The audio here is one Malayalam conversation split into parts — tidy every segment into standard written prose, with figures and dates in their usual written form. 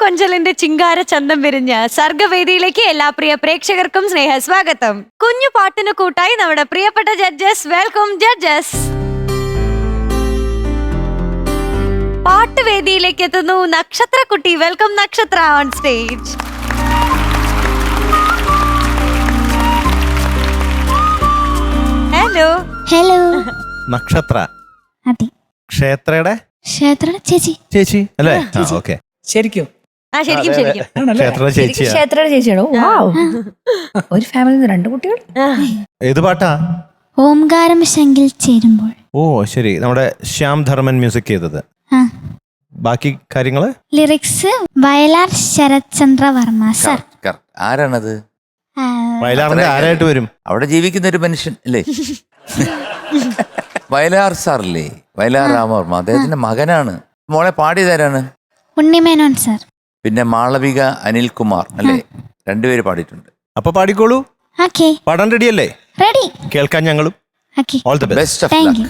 കൊഞ്ചലിന്റെ ചിങ്കാര ചന്തം വിരിഞ്ഞ സർഗവേദിയിലേക്ക് എല്ലാ പ്രിയ പ്രേക്ഷകർക്കും സ്നേഹ സ്വാഗതം. കുഞ്ഞു പാട്ടിന് കൂട്ടായി നമ്മുടെ പ്രിയപ്പെട്ട ജഡ്ജസ്. Welcome judges. പാട്ടുവേദിയിലേക്ക് എത്തുന്നു നക്ഷത്രക്കുട്ടി. Welcome Nakshatra on stage. Hello. Hello. Nakshatra. അതെ. ക്ഷേത്രയുടെ ചേച്ചി. ചേച്ചി അല്ലേ? ഓക്കെ. ശരിക്കും ശരിക്കും ക്ഷേത്രയുടെ ചേച്ചിയാ. ക്ഷേത്രയുടെ ചേച്ചിയാണോ? ഒരു ഫാമിലി 2 കുട്ടികൾ. ഏത് പാട്ടാ? ഓംകാരം ശങ്കിൽ ചേരുമ്പോൾ. ഓ ശരി, നമ്മുടെ ശ്യാം ധർമ്മൻ മ്യൂസിക് ചെയ്തത്. ബാക്കി കാര്യങ്ങള് ലിറിക്സ് വയലാർ ശരത്ചന്ദ്ര വർമ്മ സർ. ആരാണത്? വയലാറിന്റെ ആരായിട്ട് വരും? അവിടെ ജീവിക്കുന്ന ഒരു മനുഷ്യൻ അല്ലേ? വയലാർ സാറല്ലേ? വയലാർ രാമവർമ്മ അദ്ദേഹത്തിന്റെ മകനാണ്. മോളെ പാടിയതാരാണ്? ഉണ്ണിമേനോൻ സർ. പിന്നെ മാളവിക അനിൽകുമാർ അല്ലേ? 2 പേര് പാടിയിട്ടുണ്ട്. അപ്പൊ പാടിക്കോളൂ. പാടാൻ റെഡി അല്ലേ? റെഡി. കേൾക്കാൻ ഞങ്ങളും. All the best. Thank U.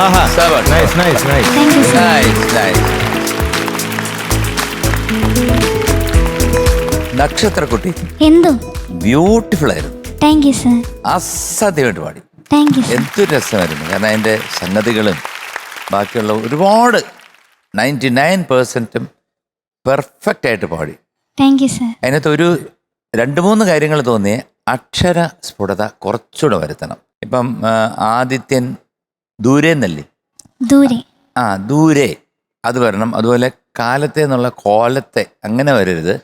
Aaha. Seven. Nice, nice, nice. Thank you sir. Nice. നക്ഷത്രക്കുട്ടി എന്തു ബ്യൂട്ടിഫുൾ ആയിരുന്നു, താങ്ക് യു സർ. അസാധ്യമായിട്ട് പാടി. Thank you sir. എന്തൊരു രസമായിരുന്നു. കാരണം അതിൻ്റെ സംഗതികളും ബാക്കിയുള്ള ഒരുപാട് 99% പെർഫെക്റ്റ് ആയിട്ട് പാടി. Thank you sir. അതിനകത്ത് ഒരു 2-3 കാര്യങ്ങൾ തോന്നിയ അക്ഷര സ്ഫുടത കുറച്ചുകൂടെ വരുത്തണം. ഇപ്പം ആദിത്യൻ ദൂരെ എന്നല്ലേ, ദൂരെ. ദൂരെ അത് വരണം. അതുപോലെ കാലത്തെ എന്നുള്ള കോലത്തെ അങ്ങനെ വരരുത്.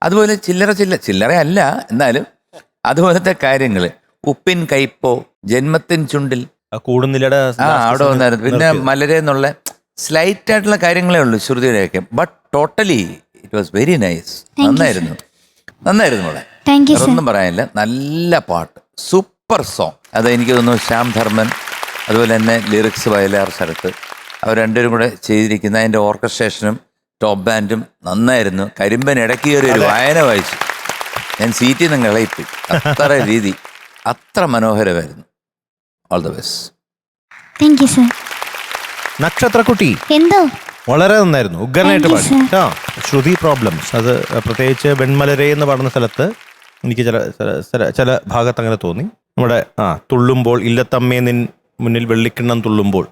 അതുപോലെ ചില്ലറ അല്ല എന്നാലും അതുപോലത്തെ കാര്യങ്ങൾ. ഉപ്പിൻ കയ്പോ ജന്മത്തിൻ ചുണ്ടിൽ കൂടുന്നില്ലട അവിടെ വന്നായിരുന്നു. പിന്നെ മലരെ എന്നുള്ള സ്ലൈറ്റ് ആയിട്ടുള്ള കാര്യങ്ങളേ ഉള്ളൂ ശ്രുതിയുടെയൊക്കെ. But totally it was very nice. നന്നായിരുന്നു മോളെ, താങ്ക് യു സർ. ഒന്നും പറയാനില്ല. നല്ല പാട്ട്, സൂപ്പർ സോങ്. അത് എനിക്ക് തോന്നുന്നു ശ്യാം ധർമ്മൻ, അതുപോലെ തന്നെ ലിറിക്സ് വയലാർ ശരത്ത്, അവർ രണ്ടുപേരും കൂടെ ചെയ്തിരിക്കുന്ന അതിൻ്റെ ഓർക്കസ്ട്രേഷനും ടോപ്പ് ബാൻഡും നന്നായിരുന്നു. കരിമ്പൻ ഇടയ്ക്ക് കയറി ഒരു വായന വായിച്ചു. ഞാൻ സീറ്റിൽ നിന്ന് ഇളയിപ്പോയി. അത്ര രീതി, അത്ര മനോഹരമായിരുന്നു. All the best. Thank you sir. നക്ഷത്രക്കുട്ടി എന്തോ വളരെ നന്നായിരുന്നു, ഉഗ്രനായിട്ട് Thank you, പാടി. ശ്രുതി പ്രോബ്ലംസ്, അത് പ്രത്യേകിച്ച് വെൺമലരെ എന്ന് പറഞ്ഞ സ്ഥലത്ത് എനിക്ക് ചില ഭാഗത്ത് അങ്ങനെ തോന്നി. നമ്മുടെ തുള്ളുമ്പോൾ ഇല്ലത്തമ്മേ നിൻ മുന്നിൽ വെള്ളിക്കിണ്ണം തുള്ളുമ്പോൾ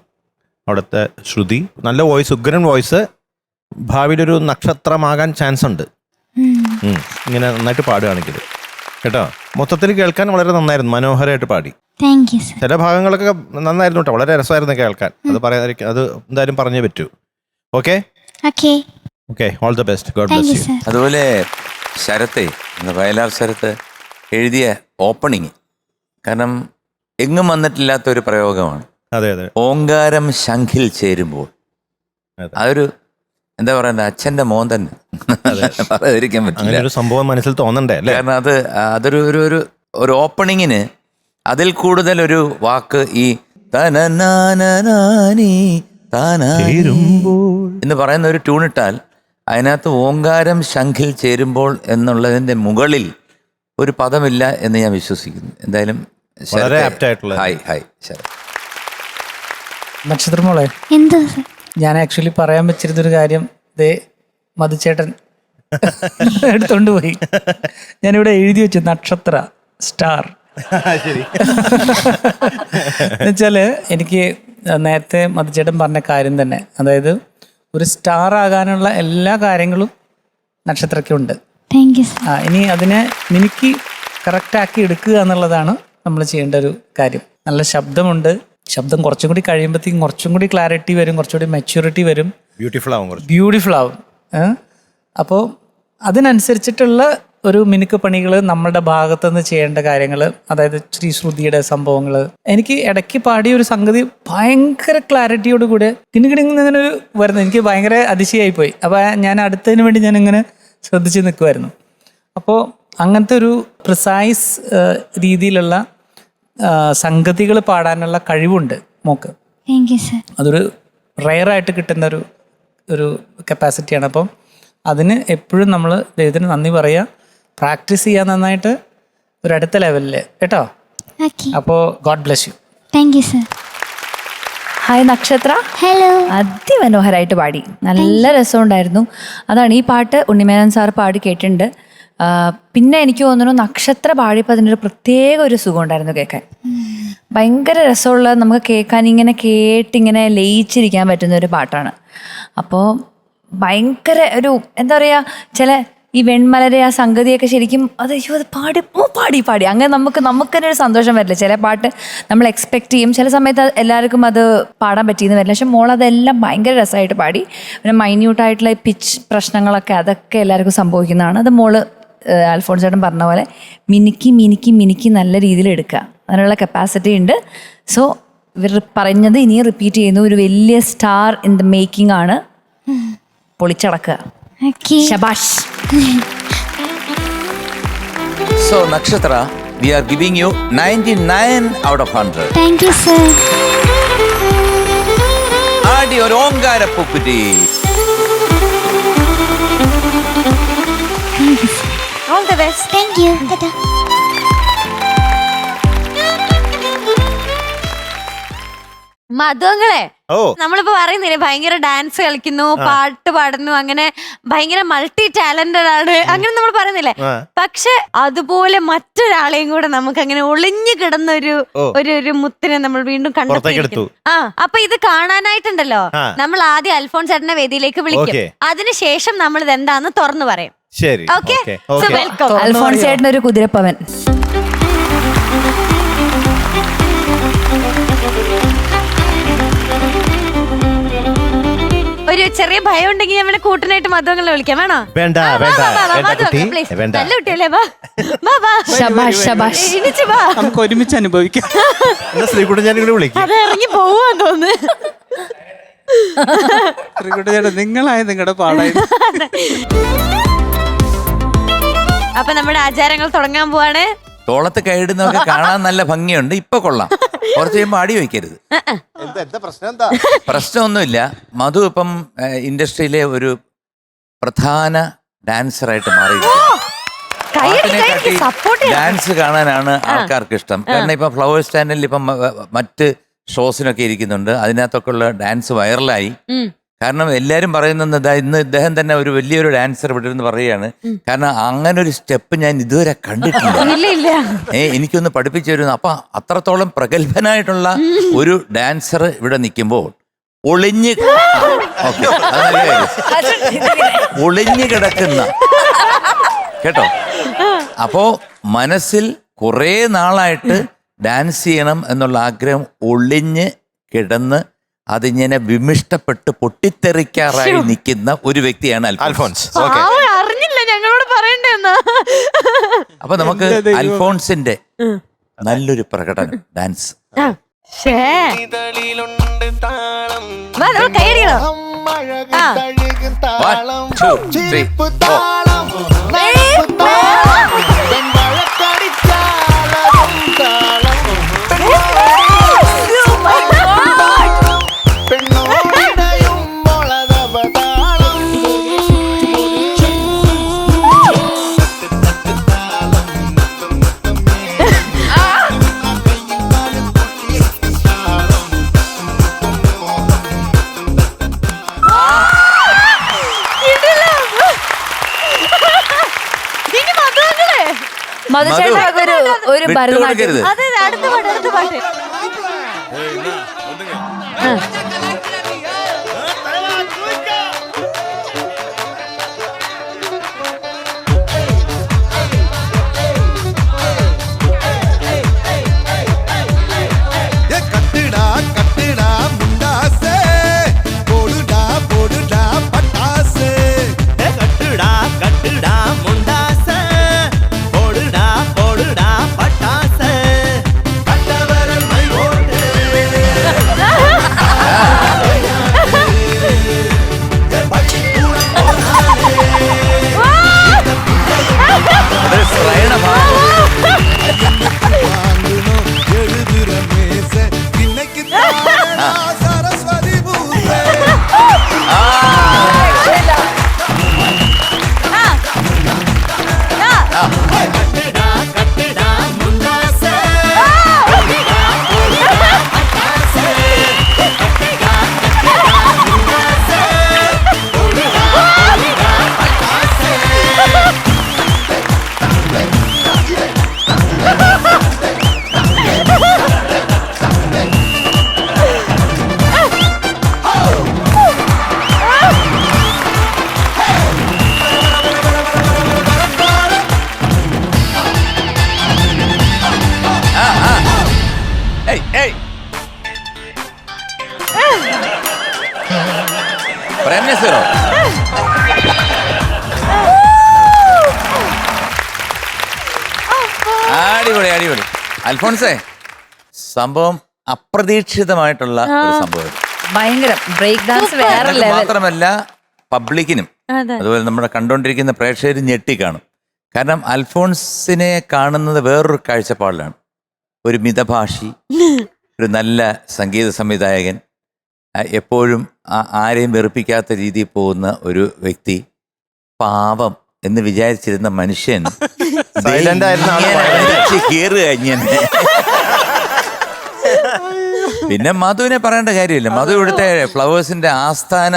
അവിടുത്തെ ശ്രുതി, നല്ല വോയിസ്, ഉഗ്രൻ വോയിസ്. ഭാവിയിലൊരു നക്ഷത്രമാകാൻ ചാൻസ് ഉണ്ട് ഇങ്ങനെ നന്നായിട്ട് പാടുകയാണെങ്കിൽ കേട്ടോ. മൊത്തത്തിൽ കേൾക്കാൻ വളരെ നന്നായിരുന്നു, മനോഹരമായിട്ട് പാടി. Thank you sir. ചില ഭാഗങ്ങളൊക്കെ നന്നായിരുന്നു കേട്ടോ, വളരെ രസമായിരുന്നു കേൾക്കാൻ. അത് പറയാതിരിക്കും, അത് എന്തായാലും പറഞ്ഞേ പറ്റൂ. Okay okay. Okay, all the best, God thank bless you you. Sir. അതുപോലെ ശരത്തെ, വയലാർ ശരത്ത് എഴുതിയ ഓപ്പണിങ്, കാരണം എങ്ങും വന്നിട്ടില്ലാത്തൊരു പ്രയോഗമാണ്. അതെ അതെ ഓങ്കാരം ശംഖിൽ ചേരുമ്പോൾ. അതെ. അതൊരു എന്താ പറയുക, അച്ഛൻ്റെ മോൻ തന്നെ പറയാതിരിക്കാൻ അങ്ങനെ പറ്റില്ല. ഒരു സംഭവം മനസ്സിൽ തോന്നണ്ടേ അല്ലേ? കാരണം അതൊരു ഒരു ഓപ്പണിങ്ങിന് അതിൽ കൂടുതൽ ഒരു വാക്ക് ഈ തനനാനനാനി താനാനി എന്ന് പറയുന്ന ഒരു ട്യൂണിട്ടാൽ അതിനകത്ത് ഓങ്കാരം ശംഖിൽ ചേരുമ്പോൾ എന്നുള്ളതിൻ്റെ മുകളിൽ ഒരു പദമില്ല എന്ന് ഞാൻ വിശ്വസിക്കുന്നു. എന്തായാലും വളരെ apt ആയിട്ടുള്ള. ഹായ് ശരത്. നക്ഷത്രമോളെ, എന്തോ സർ. ഞാൻ ആക്ച്വലി പറയാൻ വെച്ചിരുന്നൊരു കാര്യം മധുചേട്ടൻ എടുത്തോണ്ട് പോയി. ഞാനിവിടെ എഴുതി വെച്ചു നക്ഷത്ര സ്റ്റാർ. എന്നുവെച്ചാല് എനിക്ക് നേരത്തെ മധുചേട്ടൻ പറഞ്ഞ കാര്യം തന്നെ, അതായത് ഒരു സ്റ്റാർ ആകാനുള്ള എല്ലാ കാര്യങ്ങളും നക്ഷത്രക്കുണ്ട്. Thank you sir. ഇനി അതിനെ മിനുക്കി കറക്റ്റാക്കി എടുക്കുക എന്നുള്ളതാണ് നമ്മൾ ചെയ്യേണ്ട ഒരു കാര്യം. നല്ല ശബ്ദമുണ്ട്, ശബ്ദം കുറച്ചും കൂടി കഴിയുമ്പോഴത്തേക്കും കുറച്ചും കൂടി ക്ലാരിറ്റി വരും, കുറച്ചുകൂടി മെച്യൂരിറ്റി വരും, ബ്യൂട്ടിഫുൾ ആവും കുറച്ച്. ബ്യൂട്ടിഫുൾ ആവും. അപ്പോൾ അതിനനുസരിച്ചിട്ടുള്ള ഒരു മിനുക്ക് പണികൾ നമ്മളുടെ ഭാഗത്തുനിന്ന് ചെയ്യേണ്ട കാര്യങ്ങൾ, അതായത് ശ്രീശ്രുതിയുടെ സംഭവങ്ങൾ. എനിക്ക് ഇടയ്ക്ക് പാടിയ ഒരു സംഗതി ഭയങ്കര ക്ലാരിറ്റിയോട് കൂടെ കിണികിണിങ്ങനെ ഒരു വരുന്നത് എനിക്ക് ഭയങ്കര അതിശയായിപ്പോയി. അപ്പോൾ ഞാൻ അടുത്തതിന് വേണ്ടി ഞാൻ ഇങ്ങനെ ശ്രദ്ധിച്ച് നിൽക്കുമായിരുന്നു. അപ്പോൾ അങ്ങനത്തെ ഒരു പ്രിസൈസ് രീതിയിലുള്ള സംഗതികൾ പാടാനുള്ള കഴിവുണ്ട് മോക്ക്. Thank you sir. അതൊരു റെയറായിട്ട് കിട്ടുന്ന ഒരു കപ്പാസിറ്റിയാണ്. അപ്പം അതിന് എപ്പോഴും നമ്മൾ ദൈവത്തിന് നന്ദി പറയുക, പ്രാക്ടീസ് ചെയ്യുക നന്നായിട്ട് ഒരു അടുത്ത ലെവലിൽ കേട്ടോ. ഓക്കെ. അപ്പോൾ God bless you. Thank you sir. Hi നക്ഷത്ര, ഹലോ. അതിമനോഹരമായിട്ട് പാടി, നല്ല രസമുണ്ടായിരുന്നു. അതാണ് ഈ പാട്ട് ഉണ്ണിമേനോൻ സാർ പാടി കേട്ടിട്ടുണ്ട്. പിന്നെ എനിക്ക് തോന്നുന്നു നക്ഷത്ര പാടിയപ്പോൾ അതിനൊരു പ്രത്യേക ഒരു സുഖം ഉണ്ടായിരുന്നു കേൾക്കാൻ. ഭയങ്കര രസമുള്ള, നമുക്ക് കേൾക്കാൻ ഇങ്ങനെ കേട്ടിങ്ങനെ ലയിച്ചിരിക്കാൻ പറ്റുന്ന ഒരു പാട്ടാണ്. അപ്പോൾ ഭയങ്കര ഒരു എന്താ പറയുക, ചില ഈ വെൺമലരെ ആ സംഗതിയൊക്കെ ശരിക്കും അത് അയ്യോ അത് പാടി അങ്ങനെ നമുക്ക് തന്നെ ഒരു സന്തോഷം വരില്ല. ചില പാട്ട് നമ്മൾ എക്സ്പെക്റ്റ് ചെയ്യും, ചില സമയത്ത് എല്ലാവർക്കും അത് പാടാൻ പറ്റിയെന്ന് വരില്ല. പക്ഷെ മോൾ അതെല്ലാം ഭയങ്കര രസമായിട്ട് പാടി. പിന്നെ മൈന്യൂട്ടായിട്ടുള്ള പിച്ച് പ്രശ്നങ്ങളൊക്കെ അതൊക്കെ എല്ലാവർക്കും സംഭവിക്കുന്നതാണ്. അത് മോള് അൽഫോൺസ് ചേട്ടൻ പറഞ്ഞ പോലെ മിനുക്കി നല്ല രീതിയിൽ എടുക്കുക, അതിനുള്ള കപ്പാസിറ്റി ഉണ്ട്. സോ ഇവർ പറഞ്ഞത് ഇനിയും റിപ്പീറ്റ് ചെയ്യുന്നു, ഒരു വലിയ സ്റ്റാർ ഇൻ ദ മേക്കിംഗ് ആണ്, പൊളിച്ചടക്കുക. Okay. ശബാഷ്. So Nakshatra, we are giving you 99 out of 100. Thank you sir. ആടി ഒരു ഓങ്കാര പൂക്കുറ്റി. All the best. Thank you. മധുങ്ങളെ ഓ നമ്മളിപ്പോ പറയുന്നില്ലേ ഭയങ്കര ഡാൻസ് കളിക്കുന്നു, പാട്ട് പാടുന്നു, അങ്ങനെ ഭയങ്കര മൾട്ടി ടാലന്റഡ് ആണ്, അങ്ങനെ നമ്മൾ പറയുന്നില്ലേ. ആ. പക്ഷെ അതുപോലെ മറ്റൊരാളെയും കൂടെ നമുക്ക് അങ്ങനെ ഒളിഞ്ഞു കിടന്ന ഒരു ഓ. ഒരു മുത്തിനെ നമ്മൾ വീണ്ടും പുറത്തേക്കെടുത്തു. കണ്ടെത്തി. അപ്പൊ ഇത് കാണാനായിട്ടുണ്ടല്ലോ, ആ. നമ്മൾ ആദ്യം അൽഫോൺസ് ചേട്ടനെ വേദിയിലേക്ക് വിളിക്കും. ഓക്കേ. അതിനുശേഷം നമ്മൾ ഇത് എന്താന്ന് തുറന്നു പറയും. ശരി okay, okay so okay welcome. Alphonse ചേട്ടൻ ഒരു കുതിരപ്പവൻ. ഒരു ചെറിയ ഭയം ഉണ്ടെങ്കിൽ ഞാൻ കൂട്ടിനായിട്ട് മധുങ്ങളെ വിളിക്കാം, വേണോ? വേണ്ട ആ, വാ, വേണ്ട വാ, വാ, വാ, വേണ്ട മധു, കുട്ടി please. വേണ്ട. നല്ല കുട്ടിയല്ലേ, വാ വാ വാ. ശബാഷ് ശബാഷ്. എണീച്ച് വാ. നമുക്ക് ഒരുമിച്ച് അനുഭവിക്കാം. എന്നാ ശ്രീകുട്ടൻ ഞാൻ ഇവിടെ വിളിക്കും. അത് ഇറങ്ങി പോവാന്ന് തോന്നുന്നു. ചേട്ടാ നിങ്ങളായ നിങ്ങളുടെ പാടായി. അപ്പൊ നമ്മുടെ ആചാരങ്ങൾ തുടങ്ങാൻ പോവാണ്. തോളത്ത് കൈയിടുന്നതൊക്കെ കാണാൻ നല്ല ഭംഗിയുണ്ട്. ഇപ്പൊ കൊള്ളാം, കുറച്ച് കഴിയുമ്പോൾ അടി വയ്ക്കരുത്. പ്രശ്നമൊന്നുമില്ല. മധു ഇപ്പം ഇൻഡസ്ട്രിയിലെ ഒരു പ്രധാന ഡാൻസറായിട്ട് മാറി. പാട്ടിനെക്കാട്ടി സപ്പോർട്ട് ഡാൻസ് കാണാനാണ് ആൾക്കാർക്ക് ഇഷ്ടം. കാരണം ഇപ്പൊ ഫ്ലവേഴ്സ് ചാനലിൽ ഇപ്പം മറ്റ് ഷോസിനൊക്കെ ഇരിക്കുന്നുണ്ട്. അതിനകത്തൊക്കെ ഉള്ള ഡാൻസ് വൈറലായി. കാരണം എല്ലാരും പറയുന്നത് ഇന്ന് ഇദ്ദേഹം തന്നെ ഒരു വലിയൊരു ഡാൻസർ ഇവിടെ ഇരുന്ന് പറയുകയാണ്. കാരണം അങ്ങനെ ഒരു സ്റ്റെപ്പ് ഞാൻ ഇതുവരെ കണ്ടിട്ടില്ല. ഇല്ല ഇല്ല. എനിക്കൊന്ന് പഠിപ്പിച്ചു തരുന്നു. അപ്പൊ അത്രത്തോളം പ്രഗത്ഭനായിട്ടുള്ള ഒരു ഡാൻസർ ഇവിടെ നിൽക്കുമ്പോൾ ഒളിഞ്ഞ് ഓക്കെ ഒളിഞ്ഞു കിടക്കുന്ന കേട്ടോ. അപ്പോ മനസ്സിൽ കുറെ നാളായിട്ട് ഡാൻസ് ചെയ്യണം എന്നുള്ള ആഗ്രഹം ഒളിഞ്ഞ് കിടന്ന് അതിങ്ങനെ വിമിഷ്ടപ്പെട്ട് പൊട്ടിത്തെറിക്കാറായി നിൽക്കുന്ന ഒരു വ്യക്തിയാണ് അൽഫോൺസ്. അറിഞ്ഞില്ല ഞങ്ങളോട് പറയണ്ടെന്ന്. അപ്പൊ നമുക്ക് അൽഫോൺസിന്റെ നല്ലൊരു പ്രകടനം ഡാൻസ്. കൈയടിക്കണം. 1 2 3 4 മധുചേട്ടൻ ഒരു ഭരതനാട്യം. വിട്ടുകൊടുക്കരുത്. അതെ അടുത്ത പാട്ട്, അടുത്ത പാട്ട്. പ്രേംനസീറോ അടിപൊളി അടിപൊളി. അൽഫോൺസേ, സംഭവം അപ്രതീക്ഷിതമായിട്ടുള്ള ഒരു സംഭവം. ഭയങ്കര ബ്രേക്ക് ഡാൻസ് വേറെ ഞങ്ങൾക്ക് ലെവൽ. മാത്രമല്ല പബ്ലിക്കിനും അതെ. അതുപോലെ നമ്മുടെ കണ്ടുകൊണ്ടിരിക്കുന്ന പ്രേക്ഷകരും ഞെട്ടിക്കാണും. കാരണം അൽഫോൺസിനെ കാണുന്നത് വേറൊരു കാഴ്ചപ്പാടിലാണ്. ഒരു മിതഭാഷി, ഒരു നല്ല സംഗീത സംവിധായകൻ, എപ്പോഴും ആരെയും വെറുപ്പിക്കാത്ത രീതിയിൽ പോകുന്ന ഒരു വ്യക്തി, പാവം എന്ന് വിചാരിച്ചിരുന്ന മനുഷ്യൻ Silent ആയിരുന്ന ആള് കയറുക ഇങ്ങനെ പിന്നെ മധുവിനെ പറയേണ്ട കാര്യമില്ല. മധു ഇവിടുത്തെ ഫ്ലവേഴ്സിന്റെ ആസ്ഥാന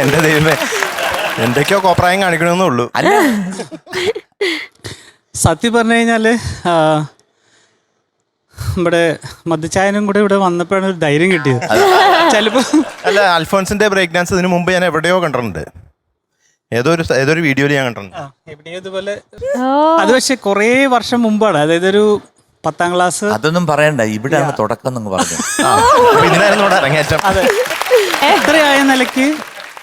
എന്റെ ദൈവമേ, എന്തൊക്കെയോ കോപ്രായം കാണിക്കണമെന്നേ ഉള്ളൂ. അല്ല സത്യം പറഞ്ഞു കഴിഞ്ഞാൽ ഇവിടെ മദ്യച്ചായനും കൂടെ ഇവിടെ വന്നപ്പോഴാണ് ഒരു ധൈര്യം കിട്ടിയത്. ചിലപ്പോൾ അല്ല, അൽഫോൺസിന്റെ ബ്രേക്ക് ഡാൻസ് ഇതിനു മുമ്പ് ഞാൻ എവിടെയോ കണ്ടിട്ടുണ്ട്. ഏതൊരു വീഡിയോയിൽ ഞാൻ കണ്ടിട്ടുണ്ട്. എവിടെയോ ഇതുപോലെ. അത് പക്ഷെ കുറേ വർഷം മുമ്പാണ്, അതായത് ഒരു 10ാം ക്ലാസ്. അതൊന്നും പറയണ്ട, ഇവിടെയാണ് തുടക്കം എന്ന് പറഞ്ഞു. ഇതിനായിരുന്നു ഇവിടെ അരങ്ങേറ്റം. അതെ, എത്രയായ നിലയ്ക്ക്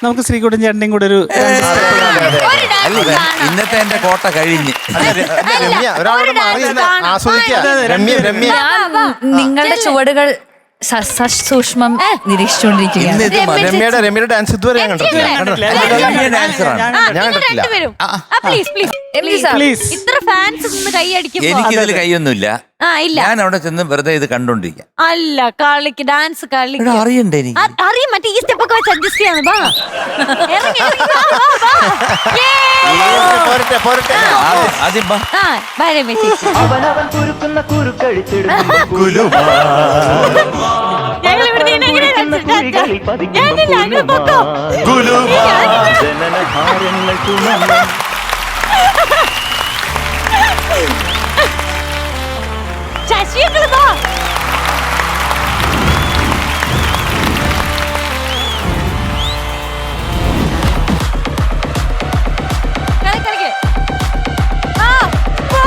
നമുക്ക് ശ്രീകുട്ടൻ ചേട്ടൻ്റെയും കൂടെ ഒരു അല്ല, ഇന്നത്തെ എന്റെ കോട്ട കഴിഞ്ഞ്. രമ്യ ഒരാളോട് മാറി രമ്യ നിങ്ങളുടെ ചുവടുകൾ സൂക്ഷ്മം നിരീക്ഷിച്ചുകൊണ്ടിരിക്കുകയാണ്. രമ്യയുടെ ഡാൻസ് ഇതുവരെ ഞാൻ കണ്ടിട്ടില്ല. ഞാൻ കണ്ടിട്ടില്ല. പ്ലീസ്. ഇത്ര ഫാൻസ് നിന്ന് കൈയടിക്കുമ്പോ എനിക്കിതിൽ കൈയൊന്നുമില്ല. ഇല്ല. ഞാൻ അവിടെ ചെന്ന് വെറുതെ ഇത് കണ്ടോണ്ടിരിക്കാം. അല്ല, കളിക്ക് ഡാൻസ് കളിക്ക്. ഇവിടെ അറിയണ്ടേ എനിക്ക്? അറിയാം, മറ്റേ ഈ സ്റ്റെപ്പൊക്കെ വെച്ച് അഡ്ജസ്റ്റ് ചെയ്യാന്ന്. വാ ഇറങ്ങി, ഇറങ്ങി, വാ, വാ, വാ. പോരട്ടെ. ആദ്യം വാ. വാ രമ്യ ചേച്ചി. ഞങ്ങൾ ഇവിടെ നിന്ന് എങ്ങനെ ഞാനില്ല, അങ്ങനെ പൊക്കോ. ശശിയങ്ങള് വാ. കളിക്ക്. വാ, വാ.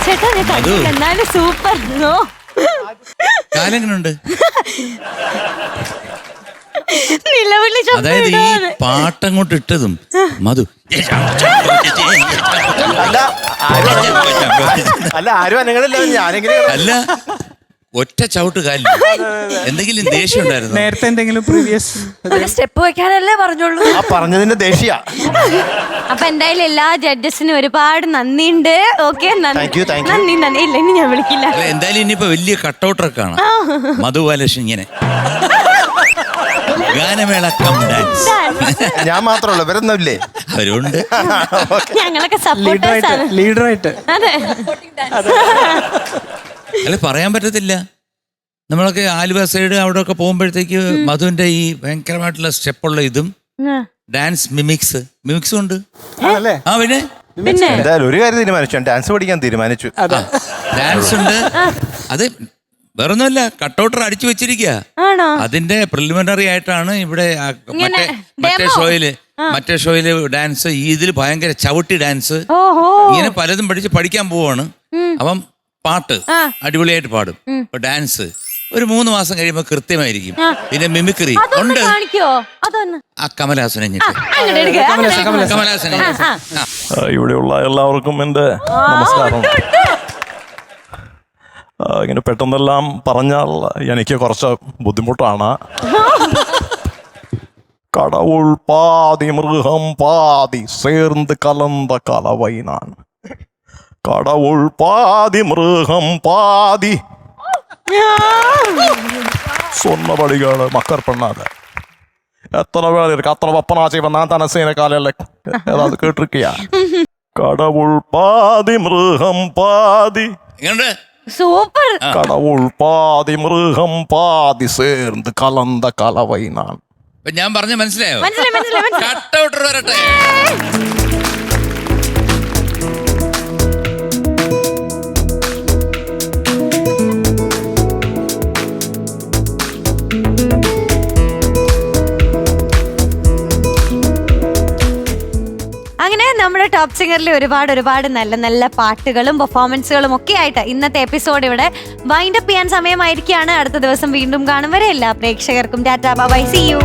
ചേട്ടാ ഞാൻ കണ്ടില്ല, എന്നാലും സൂപ്പർ. കാലെങ്ങനുണ്ട്? നിലവിളി അതായത് ഈ പാട്ടങ്ങോട്ട് ഇട്ടതും മധു അല്ല, ആരും അനങ്ങളില്ല. ഞാനെങ്ങനെ അല്ല, ഒറ്റ ചവിട്ട് കാലിൽ. എന്തെങ്കിലും ദേഷ്യം ഉണ്ടായിരുന്നു? നേരത്തെ എന്തെങ്കിലും പ്രീവിയസ് ഒരു സ്റ്റെപ്പ് വെക്കാനല്ലേ പറഞ്ഞോളൂ. ആ പറഞ്ഞതിന്റെ ദേഷ്യ. അപ്പൊ എന്തായാലും എല്ലാ ജഡ്ജസിനും ഒരുപാട് നന്ദിയുണ്ട്. Okay, Thank you. നന്ദി. ഇല്ല, ഇനി ഞാൻ വിളിക്കില്ല. അല്ല, എന്തായാലും ഇനിയിപ്പോ വലിയ കട്ടൗട്ടൊക്കെ കാണാം. മധു ബാലകൃഷ്ണൻ ഇങ്ങനെ ഗാനമേള കം ഡാൻസ്. ഞാൻ മാത്രമല്ല, ഇവരൊന്നുമില്ലേ? അവരുണ്ട്. ഞങ്ങളൊക്കെ സപ്പോർട്ടേഴ്സ് ആണ്. ലീഡറായിട്ട്. അതെ. അല്ല, പറയാൻ പറ്റത്തില്ല. നമ്മളൊക്കെ ആലുവ സൈഡ് അവിടെ ഒക്കെ പോകുമ്പോഴത്തേക്ക് മധുവിന്റെ ഈ ഭയങ്കരമായിട്ടുള്ള സ്റ്റെപ്പുള്ള ഇതും ഡാൻസ് മിമിക്സും ഉണ്ട്. ആണല്ലേ? ആ പിന്നെ എന്തായാലും ഒരു കാര്യം തീരുമാനിച്ചു, ഡാൻസ് പഠിക്കാൻ തീരുമാനിച്ചു. ഡാൻസ് ഉണ്ട്. അത് വേറൊന്നുമല്ല, കട്ടൗട്ടർ അടിച്ചു വെച്ചിരിക്കുക. ആണോ? അതിന്റെ പ്രിലിമിനറി ആയിട്ടാണ് ഇവിടെ മറ്റേ ഷോയില് ഡാൻസ്. ഇതിൽ ഭയങ്കര ചവിട്ടി ഡാൻസ്, ഇങ്ങനെ പലതും പഠിക്കാൻ പോവാണ്. അപ്പം പാട്ട് അടിപൊളിയായിട്ട് പാടും. ഇപ്പൊ ഡാൻസ് ഒരു 3 മാസം കഴിയുമ്പോ കൃത്യമായിരിക്കും. പിന്നെ മിമിക്രി ഉണ്ട്. ആ കമലഹാസനെ ഇവിടെയുള്ള എല്ലാവർക്കും എൻ്റെ നമസ്കാരം. ഇങ്ങനെ പെട്ടെന്നെല്ലാം പറഞ്ഞാൽ എനിക്ക് കുറച്ച് ബുദ്ധിമുട്ടാണ്. കടവുൾ പാതി മൃഗം പാതി ചേർന്ന് കലന്ത കലവൈ നാൻ. കടവുൾ പാതി മൃഗം പാതി சொன்னபடிகள் மக்கர் பண்ணாத. எத்தனை பேர் இருக்கு, அத்தனை பப்பனாச்சி நான் தானே செய்யற காலையில ஏதாவது கேட்டிருக்கியா? கடவுள் பாதி மிருகம் பாதி. സൂപ്പർ. கடவுள் பாதி மிருகம் பாதி சேர்ந்து கலந்த கலவை நான். ഞാൻ പറഞ്ഞ മനസ്സിലായോ? മനസ്സിലായി. കട്ടൗട്ടർ വരട്ടെ. ടോപ്പ് സിംഗറിലെ ഒരുപാട് നല്ല നല്ല പാട്ടുകളും പെർഫോമൻസുകളും ഒക്കെ ആയിട്ട് ഇന്നത്തെ എപ്പിസോഡ് ഇവിടെ വൈൻഡ് അപ്പ് ചെയ്യാൻ സമയമായിരിക്കുകയാണ്. അടുത്ത ദിവസം വീണ്ടും കാണും വരെ എല്ലാ പ്രേക്ഷകർക്കും ടാറ്റാ ബൈ, സീ യു.